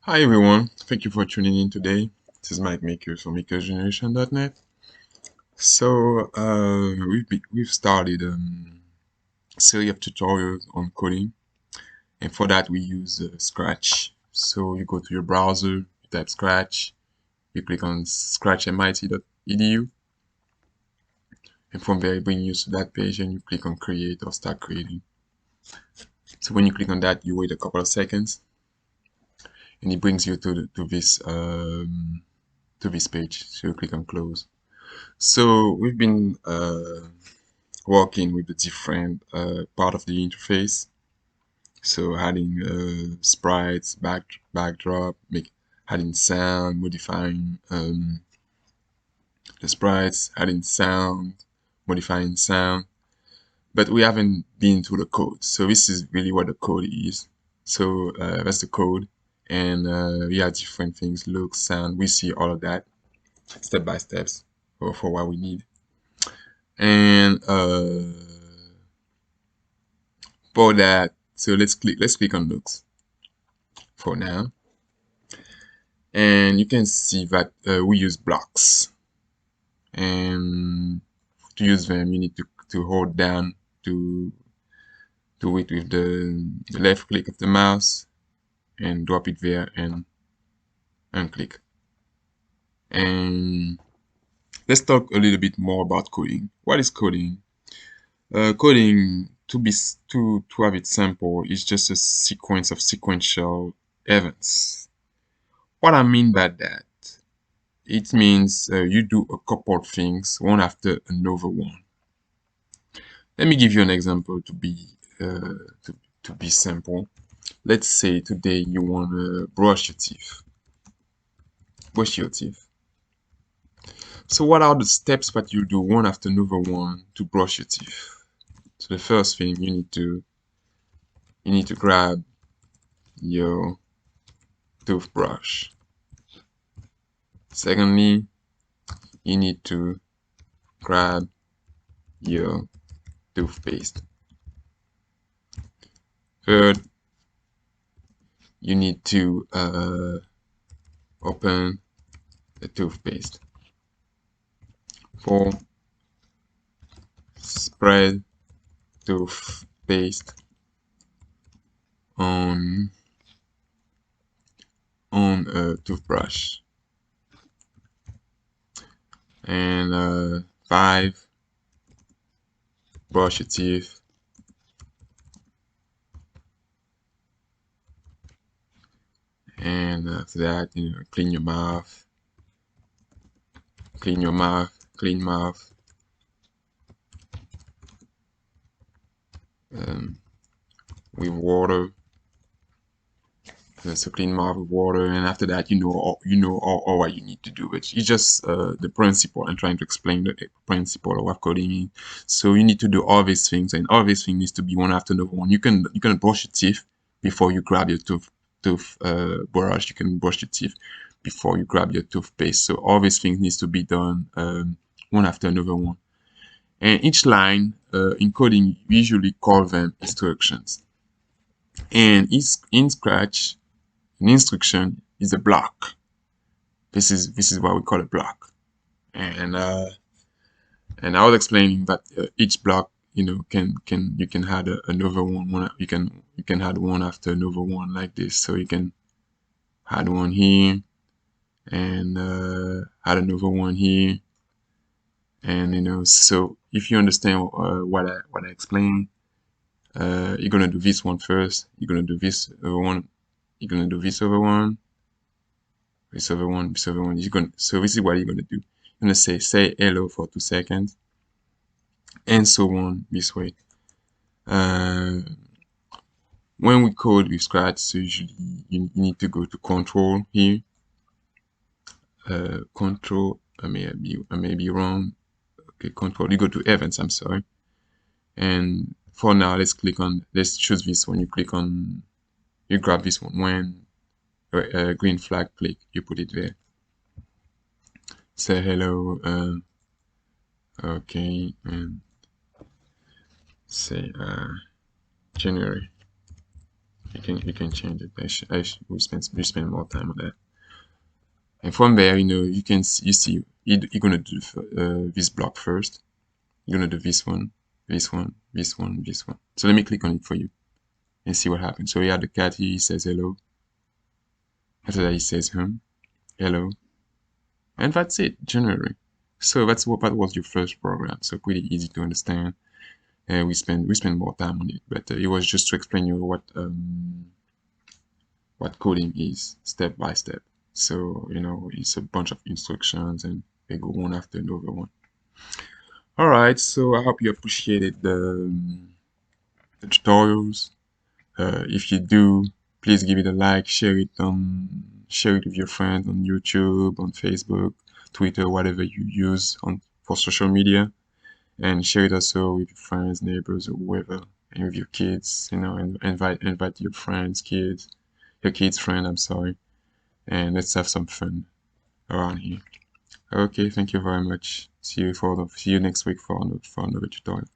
Hi everyone, thank you for tuning in today. This is Mike Makers from makersgeneration.net. We've started a series of tutorials on coding, and for that we use Scratch. So you go to your browser, you type Scratch, you click on scratchmit.edu, and from there it brings you to that page, and you click on Create or Start Creating. So when you click on that, you wait a couple of seconds, and it brings you to this page. So you click on Close. So we've been working with the different part of the interface. So adding sprites, backdrop, adding sound, modifying the sprites, adding sound, modifying sound. But we haven't been to the code. So this is really what the code is. So that's the code. And we have different things, look, sound. We see all of that step by steps for what we need. And for that, so let's click on looks for now, and you can see that we use blocks, and to use them you need to hold down to do it with the left click of the mouse and drop it there and click. And let's talk a little bit more about coding. What is coding? Coding, to have it simple, is just a sequence of sequential events. What I mean by that, it means you do a couple of things one after another one. Let me give you an example uh, to be simple. Let's say today you want to brush your teeth. Brush your teeth. So what are the steps that you do one after another one to brush your teeth? So the first thing you need to grab your toothbrush. Secondly, you need to grab your toothpaste. Third, you need to open the toothpaste. 4. Spread toothpaste on a toothbrush. And 5. Brush your teeth. And after that, clean your mouth. Clean your mouth. Clean mouth. With water. So clean mouth with water, and after that, all what you need to do. It's just the principle. I'm trying to explain the principle of what coding is. So you need to do all these things, and all these things needs to be one after the one. You can brush your teeth before you grab your tooth brush. You can brush your teeth before you grab your toothpaste. So all these things needs to be done one after another one. And each line in coding, we usually call them instructions. And in Scratch, an instruction is a block. This is what we call a block. And I was explaining that each block, can you can add another one. You can add one after another one like this. So you can add one here and add another one here. And so if you understand what I explained, you're gonna do this one first. You're gonna do this other one. You're gonna do this other one. This other one, this other one. So this is what you're gonna do. You're gonna say hello for 2 seconds, and so on this way. When we code with Scratch, so usually you need to go to Control here. Control. I may be wrong. Okay, Control. You go to Events. I'm sorry. And for now, let's choose this one. You grab this one. When green flag click, you put it there. Say hello. Okay, and say January. You can change it. We spend more time on that. And from there, you see you're gonna do this block first. You're gonna do this one, this one, this one, this one. So let me click on it for you and see what happens. So we have the cat here. He says hello. After that, he says hello, and that's it. Generally, so that was your first program. So pretty easy to understand. And we spend more time on it, but it was just to explain you what coding is step by step. So it's a bunch of instructions, and they go one after another one. All right, so I hope you appreciated the tutorials. If you do, please give it a like, share it with your friends on YouTube, on Facebook, Twitter, whatever you use for social media, and share it also with your friends, neighbors, or whoever, and with your kids. And invite your kids' friend. I'm sorry, and let's have some fun around here. Okay, thank you very much. See you next week for another tutorial.